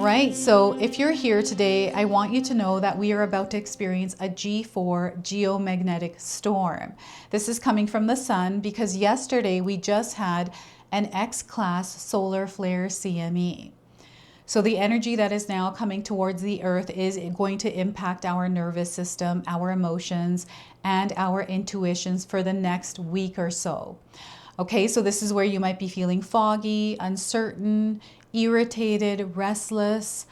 right, so if you're here today, I want you to know that we are about to experience a G4 geomagnetic storm. This is coming from the sun because yesterday we just had an X-class solar flare CME. So the energy that is now coming towards the earth is going to impact our nervous system, our emotions, and our intuitions for the next week or so. Okay, so this is where you might be feeling foggy, uncertain, irritated, restless.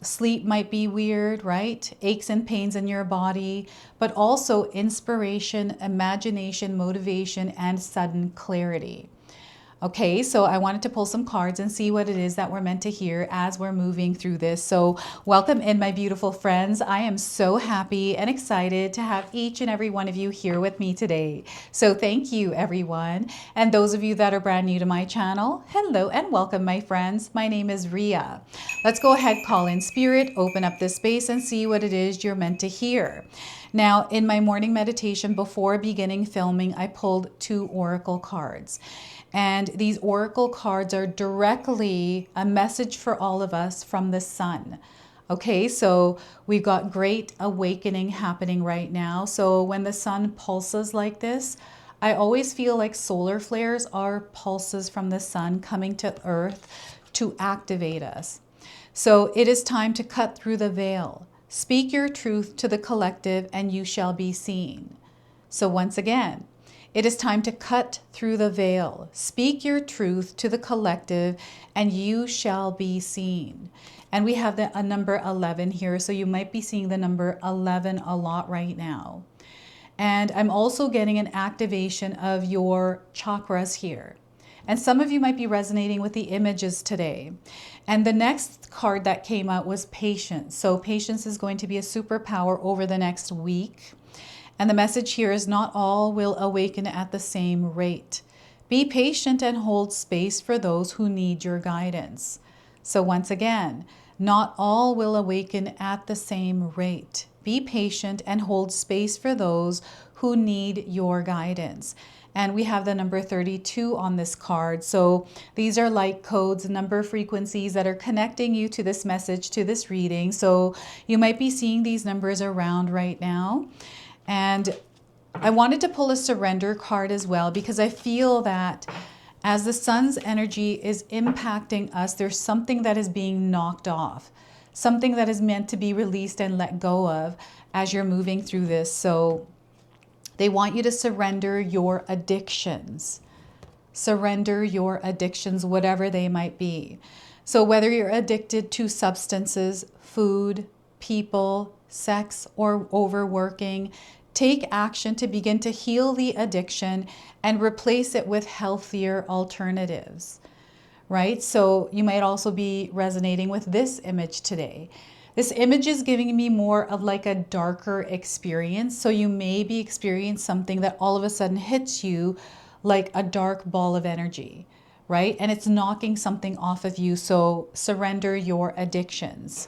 Sleep might be weird, right? Aches and pains in your body, but also inspiration, imagination, motivation, and sudden clarity. Okay, so I wanted to pull some cards and see what it is that we're meant to hear as we're moving through this. So welcome in, my beautiful friends. I am so happy and excited to have each and every one of you here with me today. So thank you, everyone. And those of you that are brand new to my channel, hello and welcome, my friends. My name is Ria. Let's go ahead, call in spirit, open up this space and see what it is you're meant to hear. Now, in my morning meditation before beginning filming, I pulled 2 oracle cards. And these oracle cards are directly a message for all of us from the sun. Okay, so we've got great awakening happening right now. So when the sun pulses like this, I always feel like solar flares are pulses from the sun coming to earth to activate us. So it is time to cut through the veil. Speak your truth to the collective and you shall be seen. So once again, it is time to cut through the veil. Speak your truth to the collective and you shall be seen. And we have a number 11 here, so you might be seeing the number 11 a lot right now. And I'm also getting an activation of your chakras here. And some of you might be resonating with the images today. And the next card that came out was patience. So patience is going to be a superpower over the next week. And the message here is not all will awaken at the same rate. Be patient and hold space for those who need your guidance. So once again, not all will awaken at the same rate. Be patient and hold space for those who need your guidance. And we have the number 32 on this card. So these are light codes, number frequencies that are connecting you to this message, to this reading. So you might be seeing these numbers around right now. And I wanted to pull a surrender card as well because I feel that as the sun's energy is impacting us, there's something that is being knocked off, something that is meant to be released and let go of as you're moving through this. So they want you to surrender your addictions. Surrender your addictions, whatever they might be. So whether you're addicted to substances, food, people, sex, or overworking, take action to begin to heal the addiction and replace it with healthier alternatives, right? So you might also be resonating with this image today. This image is giving me more of like a darker experience. So you may be experiencing something that all of a sudden hits you like a dark ball of energy, right? And it's knocking something off of you. So surrender your addictions.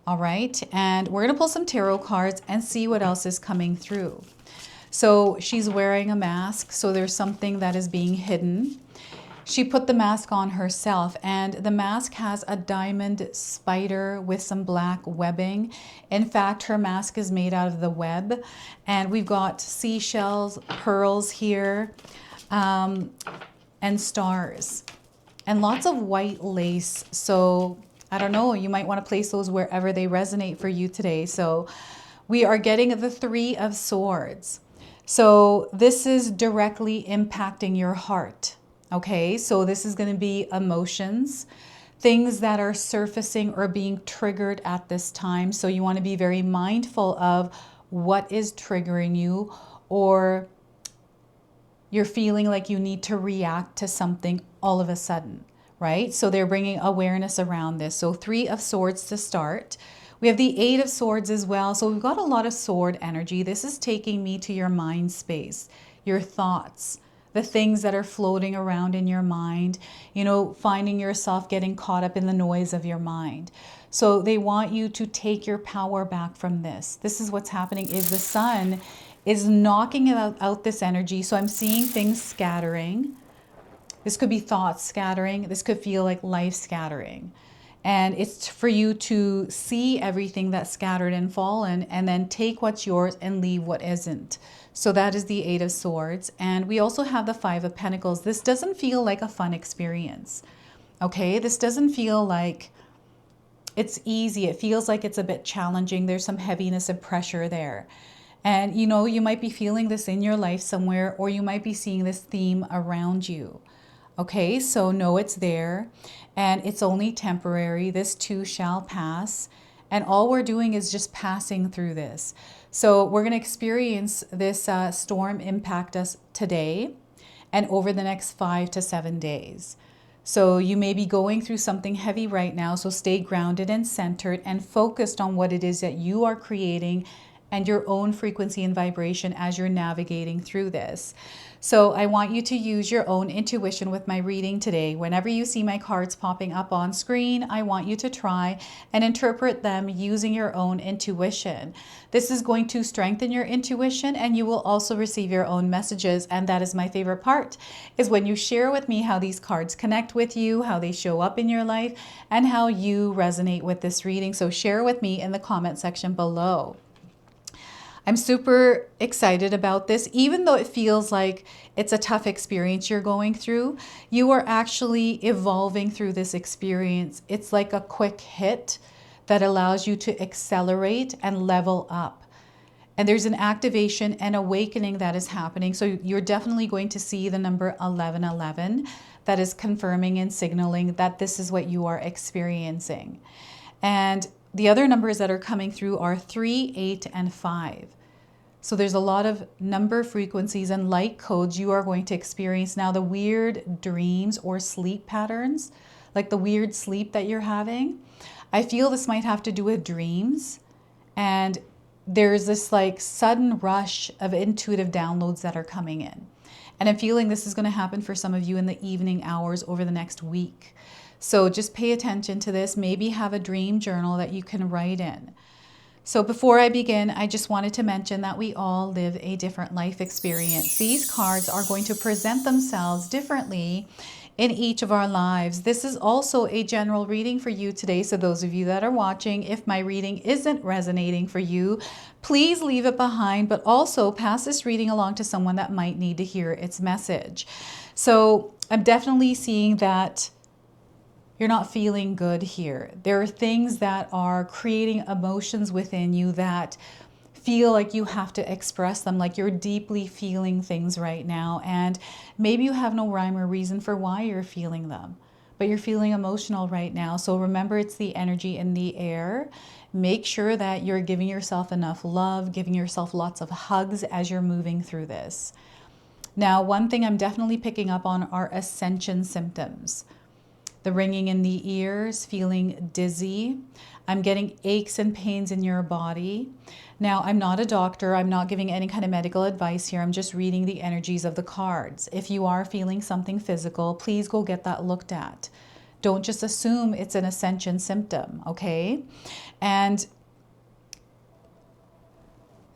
All right, and we're going to pull some tarot cards and see what else is coming through. So she's wearing a mask, so there's something that is being hidden. She put the mask on herself, and the mask has a diamond spider with some black webbing. In fact, her mask is made out of the web, and we've got seashells, pearls here, and stars, and lots of white lace. So I don't know, you might want to place those wherever they resonate for you today. So we are getting the 3 of Swords. So this is directly impacting your heart. Okay, so this is going to be emotions, things that are surfacing or being triggered at this time. So you want to be very mindful of what is triggering you, or you're feeling like you need to react to something all of a sudden. Right? So they're bringing awareness around this. So 3 of Swords to start. We have the 8 of Swords as well. So we've got a lot of sword energy. This is taking me to your mind space, your thoughts, the things that are floating around in your mind, you know, finding yourself getting caught up in the noise of your mind. So they want you to take your power back from this. This is what's happening, is the sun is knocking out this energy. So I'm seeing things scattering. This could be thoughts scattering. This could feel like life scattering. And it's for you to see everything that's scattered and fallen, and then take what's yours and leave what isn't. So that is the Eight of Swords. And we also have the Five of Pentacles. This doesn't feel like a fun experience. Okay, this doesn't feel like it's easy. It feels like it's a bit challenging. There's some heaviness and pressure there. And you know, you might be feeling this in your life somewhere, or you might be seeing this theme around you. Okay, so know it's there, and it's only temporary. This too shall pass. And all we're doing is just passing through this. So we're going to experience this storm impact us today and over the next 5 to 7 days. So you may be going through something heavy right now. So stay grounded and centered and focused on what it is that you are creating and your own frequency and vibration as you're navigating through this. So I want you to use your own intuition with my reading today. Whenever you see my cards popping up on screen, I want you to try and interpret them using your own intuition. This is going to strengthen your intuition, and you will also receive your own messages. And that is my favorite part, is when you share with me how these cards connect with you, how they show up in your life, and how you resonate with this reading. So share with me in the comment section below. I'm super excited about this. Even though it feels like it's a tough experience you're going through, you are actually evolving through this experience. It's like a quick hit that allows you to accelerate and level up. And there's an activation and awakening that is happening. So you're definitely going to see the number 1111 that is confirming and signaling that this is what you are experiencing. And the other numbers that are coming through are 3, 8, and 5. So there's a lot of number frequencies and light codes you are going to experience. Now, the weird dreams or sleep patterns, like the weird sleep that you're having, I feel this might have to do with dreams. And there's this like sudden rush of intuitive downloads that are coming in. And I'm feeling this is going to happen for some of you in the evening hours over the next week. So just pay attention to this. Maybe have a dream journal that you can write in. So before I begin, I just wanted to mention that we all live a different life experience. These cards are going to present themselves differently in each of our lives. This is also a general reading for you today. So those of you that are watching, if my reading isn't resonating for you, please leave it behind, but also pass this reading along to someone that might need to hear its message. So I'm definitely seeing that you're not feeling good here. There are things that are creating emotions within you that feel like you have to express them, like you're deeply feeling things right now. And maybe you have no rhyme or reason for why you're feeling them, but you're feeling emotional right now. So remember, it's the energy in the air. Make sure that you're giving yourself enough love, giving yourself lots of hugs as you're moving through this. Now, one thing I'm definitely picking up on are ascension symptoms. The ringing in the ears, feeling dizzy. I'm getting aches and pains in your body. Now, I'm not a doctor. I'm not giving any kind of medical advice here. I'm just reading the energies of the cards. If you are feeling something physical, please go get that looked at. Don't just assume it's an ascension symptom, okay? And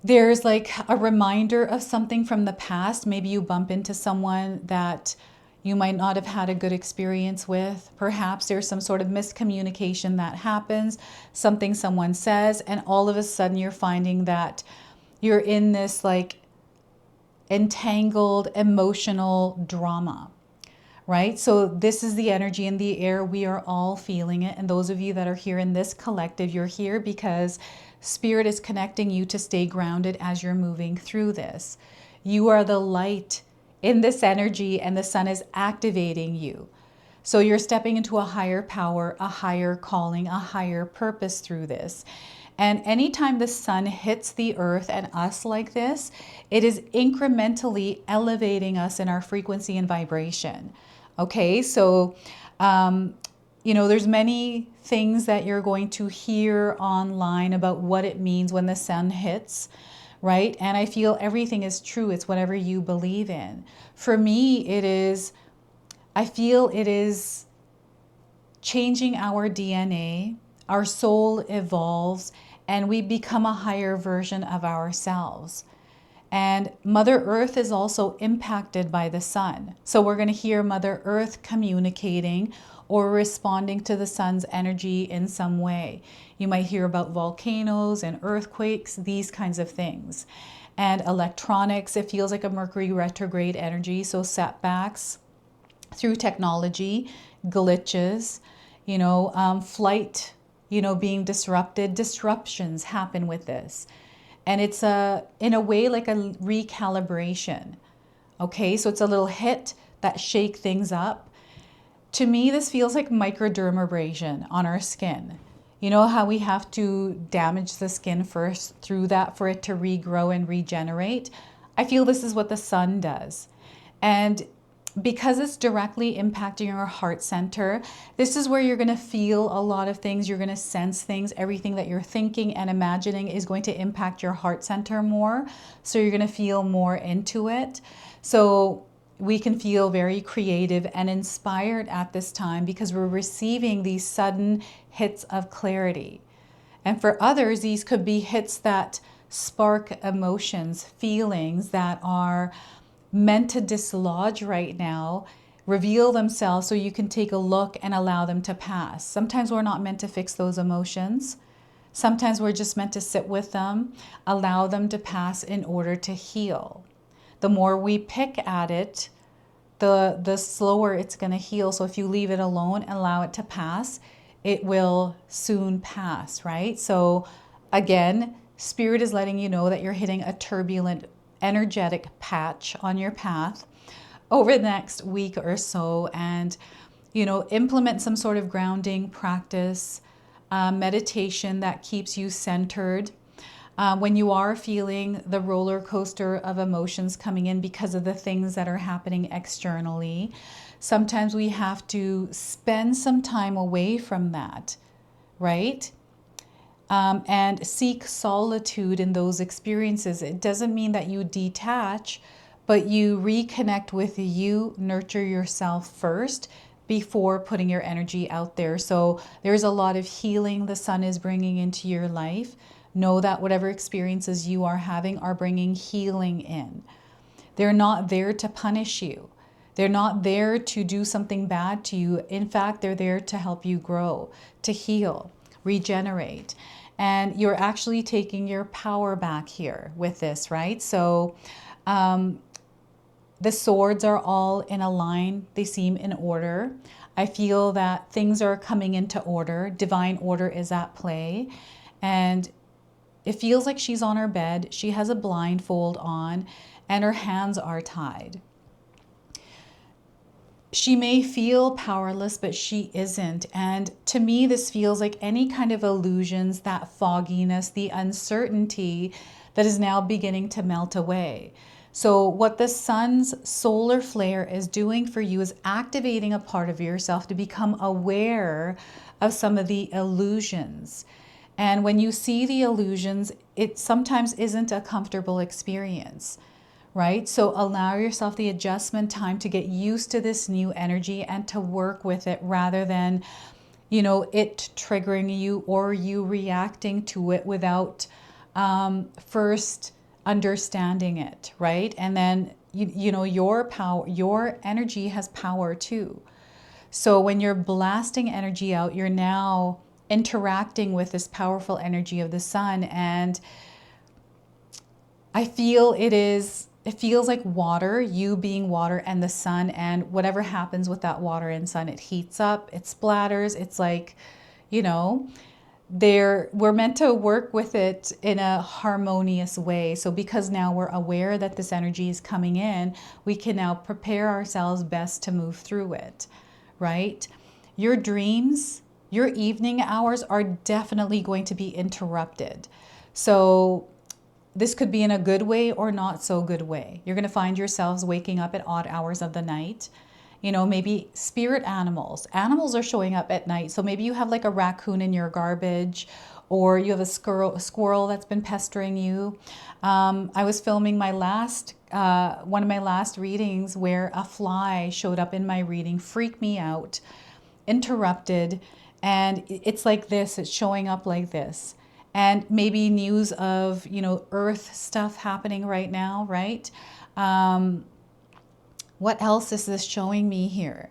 there's like a reminder of something from the past. Maybe you bump into someone that you might not have had a good experience with. Perhaps there's some sort of miscommunication that happens, something someone says, and all of a sudden you're finding that you're in this like entangled emotional drama, right? So this is the energy in the air. We are all feeling it. And those of you that are here in this collective, you're here because Spirit is connecting you to stay grounded as you're moving through this. You are the light in this energy, and the sun is activating you. So you're stepping into a higher power, a higher calling, a higher purpose through this. And anytime the sun hits the earth and us like this, it is incrementally elevating us in our frequency and vibration. Okay, so, you know, there's many things that you're going to hear online about what it means when the sun hits, right? And I feel everything is true. It's whatever you believe in. For me, I feel it is changing our DNA. Our soul evolves and we become a higher version of ourselves. And Mother Earth is also impacted by the sun. So we're going to hear Mother Earth communicating or responding to the sun's energy in some way. You might hear about volcanoes and earthquakes, these kinds of things. And electronics, it feels like a Mercury retrograde energy. So setbacks through technology, glitches, flight, being disrupted. Disruptions happen with this. And it's in a way like a recalibration. Okay, so it's a little hit that shake things up. To me, this feels like microdermabrasion on our skin. You know how we have to damage the skin first through that for it to regrow and regenerate? I feel this is what the sun does. And because it's directly impacting your heart center, this is where you're going to feel a lot of things. You're going to sense things. Everything that you're thinking and imagining is going to impact your heart center more. So you're going to feel more into it. So we can feel very creative and inspired at this time because we're receiving these sudden hits of clarity. And for others, these could be hits that spark emotions, feelings that are meant to dislodge right now, reveal themselves so you can take a look and allow them to pass. Sometimes we're not meant to fix those emotions. Sometimes we're just meant to sit with them, allow them to pass in order to heal. The more we pick at it, the slower it's going to heal. So if you leave it alone and allow it to pass, it will soon pass, right? So again, Spirit is letting you know that you're hitting a turbulent energetic patch on your path over the next week or so, and implement some sort of grounding practice, meditation that keeps you centered. When you are feeling the roller coaster of emotions coming in because of the things that are happening externally, sometimes we have to spend some time away from that, right? And seek solitude in those experiences. It doesn't mean that you detach, but you reconnect with you, nurture yourself first before putting your energy out there. So there's a lot of healing the sun is bringing into your life. Know that whatever experiences you are having are bringing healing in. They're not there to punish you. They're not there to do something bad to you. In fact, they're there to help you grow, to heal, regenerate. And you're actually taking your power back here with this, right? So the swords are all in a line. They seem in order. I feel that things are coming into order. Divine order is at play. And it feels like she's on her bed. She has a blindfold on and her hands are tied. She may feel powerless, but she isn't. And to me, this feels like any kind of illusions, that fogginess, the uncertainty that is now beginning to melt away. So what the sun's solar flare is doing for you is activating a part of yourself to become aware of some of the illusions. And when you see the illusions, it sometimes isn't a comfortable experience. Right? So allow yourself the adjustment time to get used to this new energy and to work with it rather than, it triggering you or you reacting to it without first understanding it, right? And then, your power, your energy has power too. So when you're blasting energy out, you're now interacting with this powerful energy of the sun. And I feel it feels like water, you being water and the sun, and whatever happens with that water and sun, it heats up, it splatters. It's like, we're meant to work with it in a harmonious way. So because now we're aware that this energy is coming in, we can now prepare ourselves best to move through it, right? Your dreams, your evening hours are definitely going to be interrupted. So this could be in a good way or not so good way. You're going to find yourselves waking up at odd hours of the night. Maybe spirit animals. Animals are showing up at night. So maybe you have like a raccoon in your garbage, or you have a squirrel that's been pestering you. I was filming my one of my last readings where a fly showed up in my reading, freaked me out, interrupted. And it's like this, it's showing up like this. and maybe news of, you know, earth stuff happening right now, right? What else is this showing me here?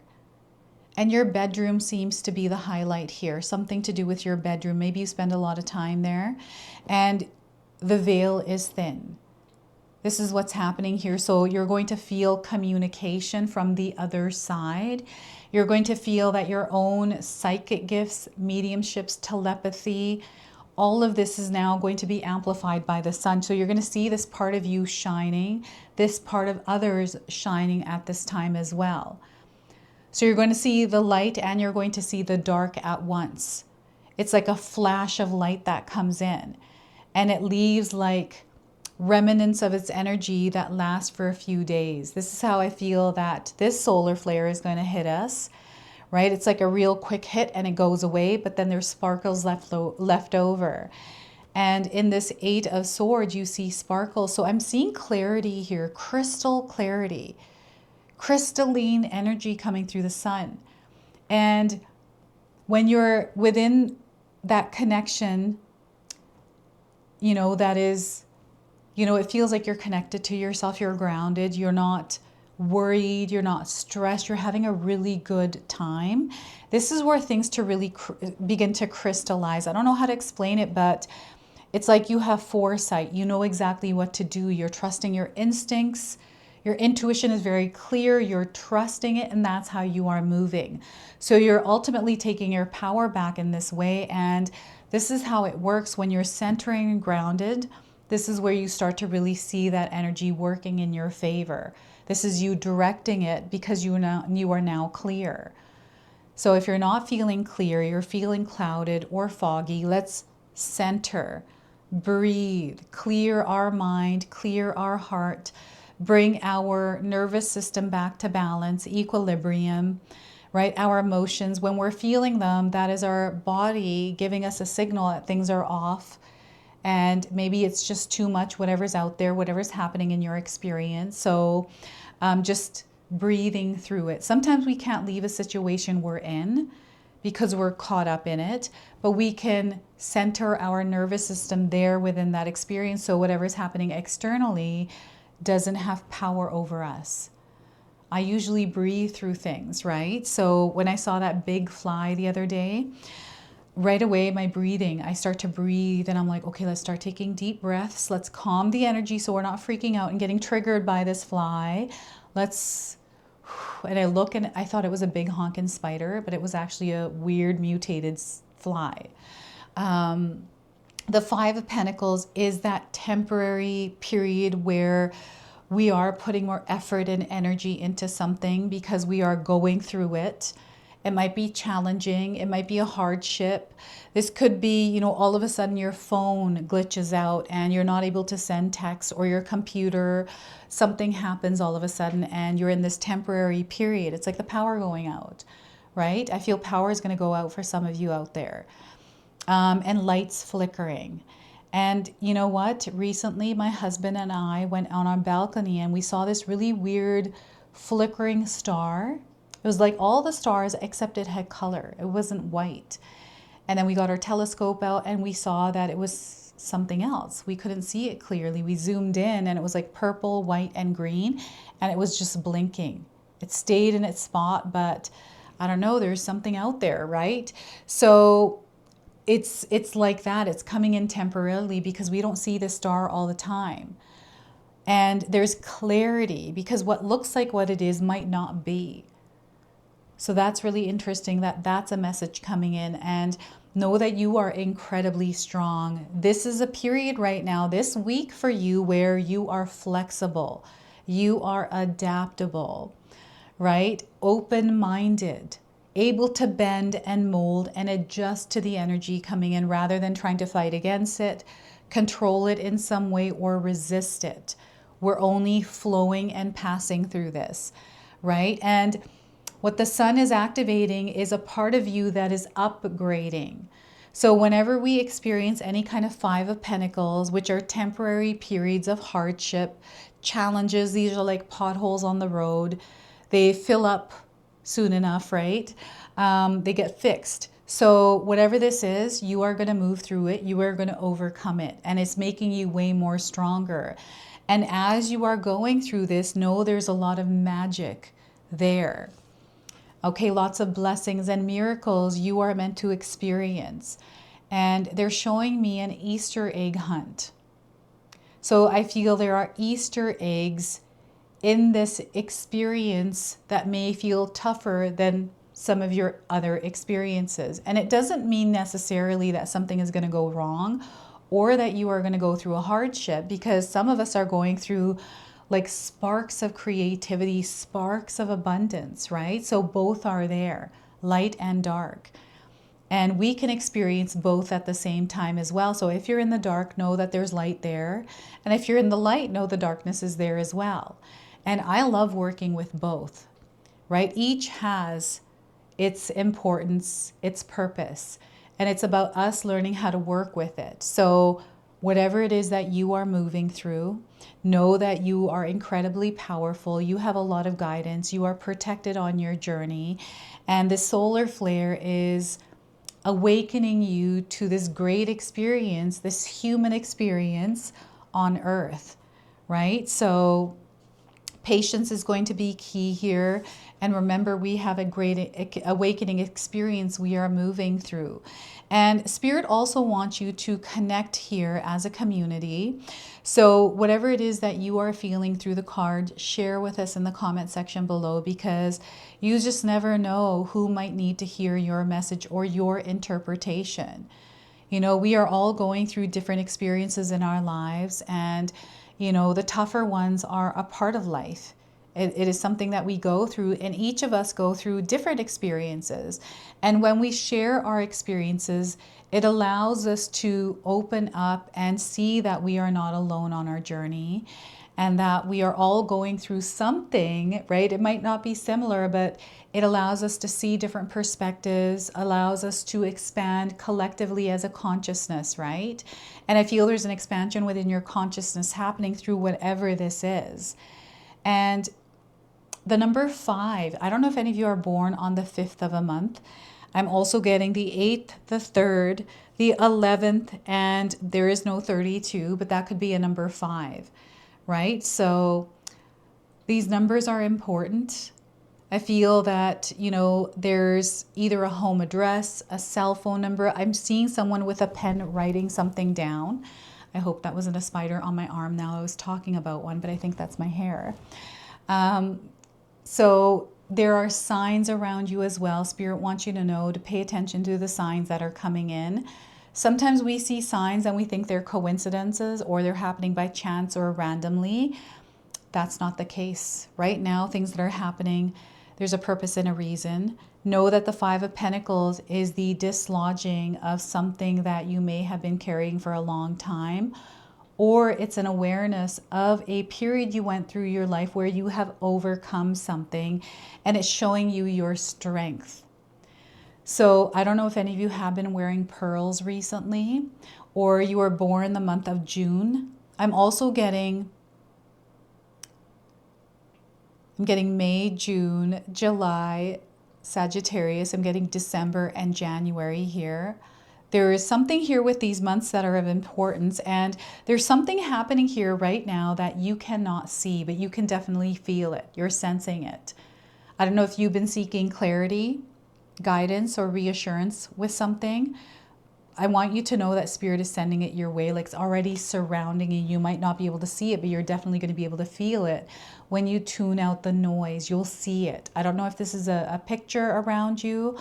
And your bedroom seems to be the highlight here, something to do with your bedroom. Maybe you spend a lot of time there and the veil is thin. This is what's happening here. So you're going to feel communication from the other side. You're going to feel that your own psychic gifts, mediumships, telepathy, all of this is now going to be amplified by the sun. So you're going to see this part of you shining, this part of others shining at this time as well. So you're going to see the light and you're going to see the dark at once. It's like a flash of light that comes in and it leaves like remnants of its energy that lasts for a few days. This is how I feel that this solar flare is going to hit us, right? It's like a real quick hit and it goes away, but then there's sparkles left over. And in this Eight of Swords, you see sparkles. So I'm seeing clarity here, crystal clarity, crystalline energy coming through the sun. And when you're within that connection, you know, that is, you know, it feels like you're connected to yourself, you're grounded, you're not worried, you're not stressed, you're having a really good time. This is where things to really begin to crystallize. I don't know how to explain it, but it's like you have foresight. You know exactly what to do. You're trusting your instincts. Your intuition is very clear. You're trusting it, and that's how you are moving. So you're ultimately taking your power back in this way, and this is how it works when you're centering and grounded. This is where you start to really see that energy working in your favor. This is you directing it because you are now clear. So if you're not feeling clear, you're feeling clouded or foggy, let's center, breathe, clear our mind, clear our heart, bring our nervous system back to balance, equilibrium, right? Our emotions, when we're feeling them, that is our body giving us a signal that things are off. And maybe it's just too much, whatever's out there, whatever's happening in your experience. So just breathing through it. Sometimes we can't leave a situation we're in because we're caught up in it, but we can center our nervous system there within that experience. So whatever's happening externally doesn't have power over us. I usually breathe through things, right? So when I saw that big fly the other day, right away, my breathing, I start to breathe and I'm like, okay, let's start taking deep breaths. Let's calm the energy so we're not freaking out and getting triggered by this fly. And I look and I thought it was a big honking spider, but it was actually a weird mutated fly. The Five of Pentacles is that temporary period where we are putting more effort and energy into something because we are going through it. It might be challenging. It might be a hardship. This could be, you know, all of a sudden your phone glitches out and you're not able to send text, or your computer, something happens all of a sudden and you're in this temporary period. It's like the power going out, right? I feel power is going to go out for some of you out there. And lights flickering. And you know what? Recently, my husband and I went on our balcony and we saw this really weird flickering star. It was like all the stars except it had color. It wasn't white. And then we got our telescope out and we saw that it was something else. We couldn't see it clearly. We zoomed in and it was like purple, white, and green. And it was just blinking. It stayed in its spot, but I don't know, there's something out there, right? So it's like that. It's coming in temporarily because we don't see the star all the time. And there's clarity because what looks like what it is might not be. So that's really interesting that that's a message coming in. And know that you are incredibly strong. This is a period right now, this week for you, where you are flexible. You are adaptable, right? Open-minded, able to bend and mold and adjust to the energy coming in rather than trying to fight against it, control it in some way, or resist it. We're only flowing and passing through this, right? And what the sun is activating is a part of you that is upgrading. So whenever we experience any kind of Five of Pentacles, which are temporary periods of hardship, challenges, these are like potholes on the road. They fill up soon enough, right? They get fixed. So whatever this is, you are going to move through it. You are going to overcome it. And it's making you way more stronger. And as you are going through this, know there's a lot of magic there. Okay, lots of blessings and miracles you are meant to experience. And they're showing me an Easter egg hunt. So I feel there are Easter eggs in this experience that may feel tougher than some of your other experiences. And it doesn't mean necessarily that something is going to go wrong or that you are going to go through a hardship, because some of us are going through like sparks of creativity, sparks of abundance, right? So both are there, light and dark. And we can experience both at the same time as well. So if you're in the dark, know that there's light there. And if you're in the light, know the darkness is there as well. And I love working with both, right? Each has its importance, its purpose, and it's about us learning how to work with it. So whatever it is that you are moving through, know that you are incredibly powerful. You have a lot of guidance. You are protected on your journey. And the solar flare is awakening you to this great experience, this human experience on Earth, right? So patience is going to be key here. And remember, we have a great awakening experience we are moving through. And Spirit also wants you to connect here as a community. So whatever it is that you are feeling through the card, share with us in the comment section below, because you just never know who might need to hear your message or your interpretation. You know, we are all going through different experiences in our lives, and you know, the tougher ones are a part of life. It is something that we go through, and each of us go through different experiences. And when we share our experiences, it allows us to open up and see that we are not alone on our journey, and that we are all going through something, right? It might not be similar, but it allows us to see different perspectives, allows us to expand collectively as a consciousness, right? And I feel there's an expansion within your consciousness happening through whatever this is. And the number 5, I don't know if any of you are born on the 5th of a month. I'm also getting the 8th, the 3rd, the 11th, and there is no 32, but that could be a number 5, right? So these numbers are important. I feel that, you know, there's either a home address, a cell phone number. I'm seeing someone with a pen writing something down. I hope that wasn't a spider on my arm now. I was talking about one, but I think that's my hair. So there are signs around you as well. Spirit wants you to know to pay attention to the signs that are coming in. Sometimes we see signs and we think they're coincidences or they're happening by chance or randomly. That's not the case. Right now, things that are happening, there's a purpose and a reason. Know that the 5 of Pentacles is the dislodging of something that you may have been carrying for a long time, or it's an awareness of a period you went through your life where you have overcome something, and it's showing you your strength. So I don't know if any of you have been wearing pearls recently, or you were born the month of June. I'm also getting May, June, July, Sagittarius. I'm getting December and January here. There is something here with these months that are of importance, and there's something happening here right now that you cannot see, but you can definitely feel it. You're sensing it. I don't know if you've been seeking clarity, guidance, or reassurance with something. I want you to know that Spirit is sending it your way, like it's already surrounding you. You might not be able to see it, but you're definitely going to be able to feel it. When you tune out the noise, you'll see it. I don't know if this is a picture around you.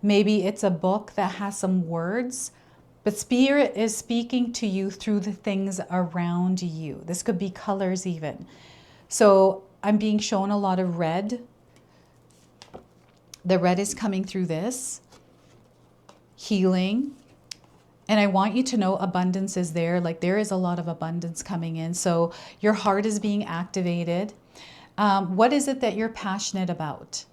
Maybe it's a book that has some words, but Spirit is speaking to you through the things around you. This could be colors even. So I'm being shown a lot of red. The red is coming through this. Healing. And I want you to know abundance is there. Like there is a lot of abundance coming in. So your heart is being activated. What is it that you're passionate about?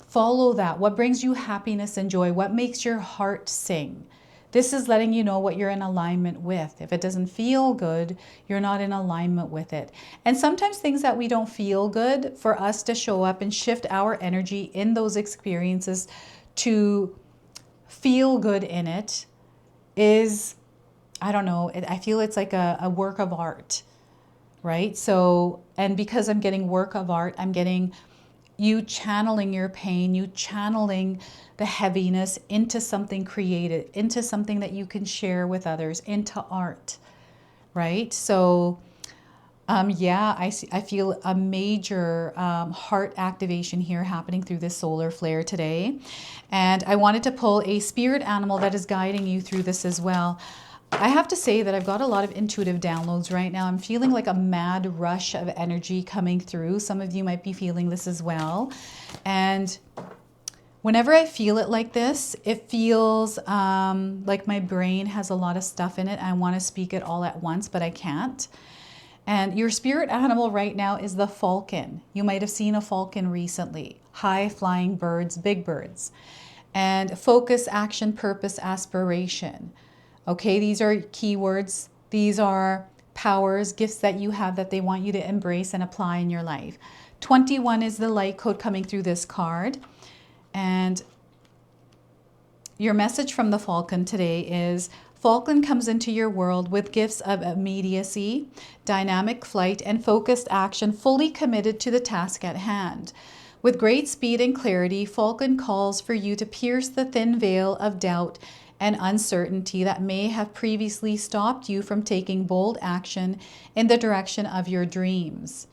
Follow that. What brings you happiness and joy? What makes your heart sing? This is letting you know what you're in alignment with. If it doesn't feel good, you're not in alignment with it. And sometimes things that we don't feel good, for us to show up and shift our energy in those experiences to feel good in it is, I don't know, I feel it's like a work of art, right? So, and because I'm getting work of art, I'm getting you channeling your pain, you channeling the heaviness into something creative, into something that you can share with others, into art, right? So, yeah, I feel a major heart activation here happening through this solar flare today. And I wanted to pull a spirit animal that is guiding you through this as well. I have to say that I've got a lot of intuitive downloads right now. I'm feeling like a mad rush of energy coming through. Some of you might be feeling this as well. And whenever I feel it like this, it feels like my brain has a lot of stuff in it. I want to speak it all at once, but I can't. And your spirit animal right now is the falcon. You might have seen a falcon recently. High flying birds, big birds. And focus, action, purpose, aspiration. Okay, these are keywords. These are powers, gifts that you have that they want you to embrace and apply in your life. 21 is the light code coming through this card. And your message from the falcon today is, Falcon comes into your world with gifts of immediacy, dynamic flight, and focused action, fully committed to the task at hand. With great speed and clarity, Falcon calls for you to pierce the thin veil of doubt and uncertainty that may have previously stopped you from taking bold action in the direction of your dreams.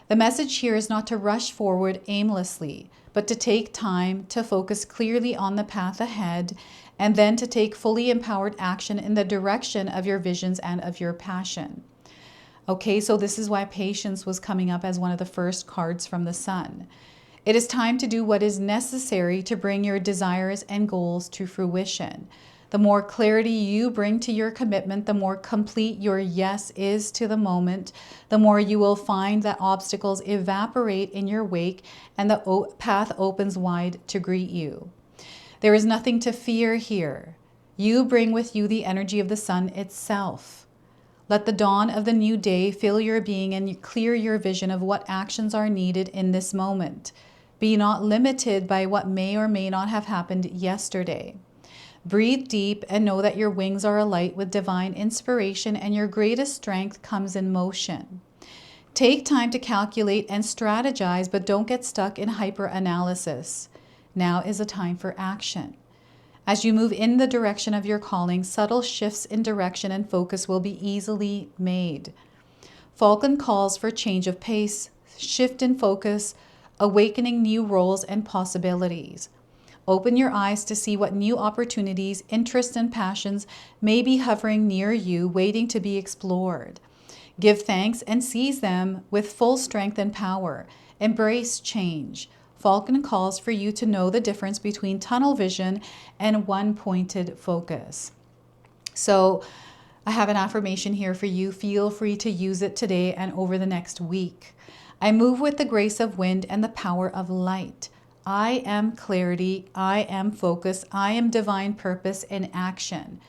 The message here is not to rush forward aimlessly, but to take time to focus clearly on the path ahead, and then to take fully empowered action in the direction of your visions and of your passion. Okay, so this is why patience was coming up as one of the first cards from the sun. It is time to do what is necessary to bring your desires and goals to fruition. The more clarity you bring to your commitment, the more complete your yes is to the moment, the more you will find that obstacles evaporate in your wake and the path opens wide to greet you. There is nothing to fear here. You bring with you the energy of the sun itself. Let the dawn of the new day fill your being and clear your vision of what actions are needed in this moment. Be not limited by what may or may not have happened yesterday. Breathe deep and know that your wings are alight with divine inspiration and your greatest strength comes in motion. Take time to calculate and strategize, but don't get stuck in hyper-analysis. Now is a time for action. As you move in the direction of your calling, subtle shifts in direction and focus will be easily made. Falcon calls for change of pace, shift in focus, awakening new roles and possibilities. Open your eyes to see what new opportunities, interests, and passions may be hovering near you, waiting to be explored. Give thanks and seize them with full strength and power. Embrace change. Falcon calls for you to know the difference between tunnel vision and one-pointed focus. So I have an affirmation here for you. Feel free to use it today and over the next week. I move with the grace of wind and the power of light. I am clarity. I am focus. I am divine purpose in action.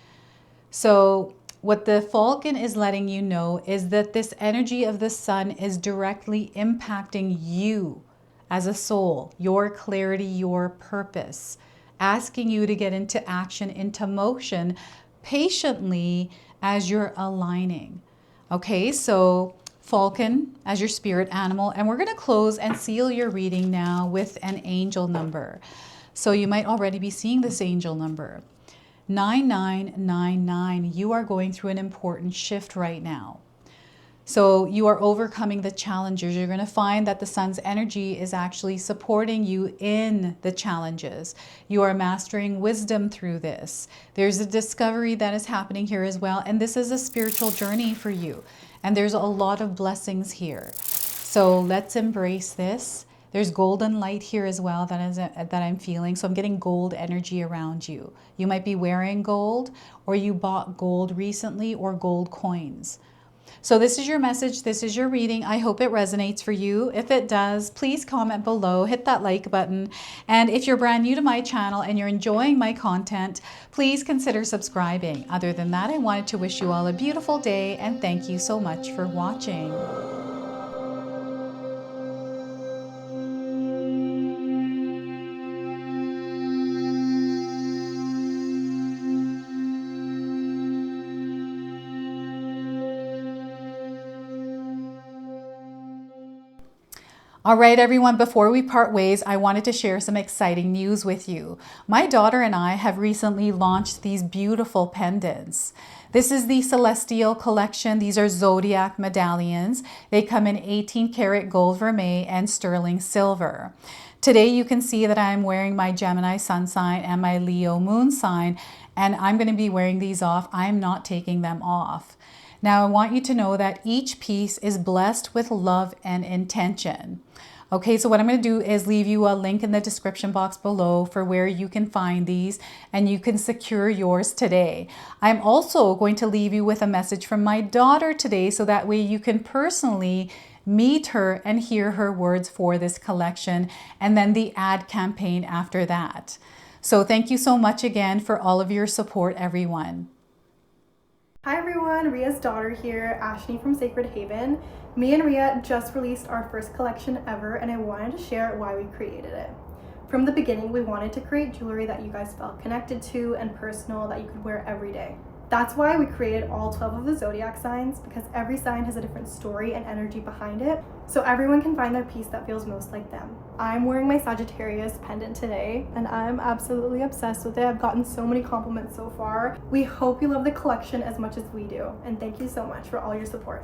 So what the falcon is letting you know is that this energy of the sun is directly impacting you as a soul, your clarity, your purpose, asking you to get into action, into motion patiently as you're aligning. Okay, so falcon as your spirit animal, and we're going to close and seal your reading now with an angel number. So you might already be seeing this angel number. 9999. You are going through an important shift right now. So you are overcoming the challenges. You're going to find that the sun's energy is actually supporting you in the challenges. You are mastering wisdom through this. There's a discovery that is happening here as well. And this is a spiritual journey for you. And there's a lot of blessings here. So let's embrace this. There's golden light here as well that I'm feeling. So I'm getting gold energy around you. You might be wearing gold, or you bought gold recently, or gold coins. So this is your message. This is your reading. I hope it resonates for you. If it does, please comment below, hit that like button. And if you're brand new to my channel and you're enjoying my content, please consider subscribing. Other than that, I wanted to wish you all a beautiful day and thank you so much for watching. All right, everyone, before we part ways, I wanted to share some exciting news with you. My daughter and I have recently launched these beautiful pendants. This is the Celestial Collection. These are zodiac medallions. They come in 18 karat gold vermeil and sterling silver. Today you can see that I'm wearing my Gemini sun sign and my Leo moon sign, and I'm going to be wearing these off. I'm not taking them off. Now I want you to know that each piece is blessed with love and intention. Okay, so what I'm going to do is leave you a link in the description box below for where you can find these and you can secure yours today. I'm also going to leave you with a message from my daughter today so that way you can personally meet her and hear her words for this collection and then the ad campaign after that. So thank you so much again for all of your support, everyone. Hi everyone, Ria's daughter here, Ashley from Sacred Haven. Me and Ria just released our first collection ever and I wanted to share why we created it. From the beginning, we wanted to create jewelry that you guys felt connected to and personal that you could wear every day. That's why we created all 12 of the zodiac signs, because every sign has a different story and energy behind it, so everyone can find their piece that feels most like them. I'm wearing my Sagittarius pendant today, and I'm absolutely obsessed with it. I've gotten so many compliments so far. We hope you love the collection as much as we do, and thank you so much for all your support.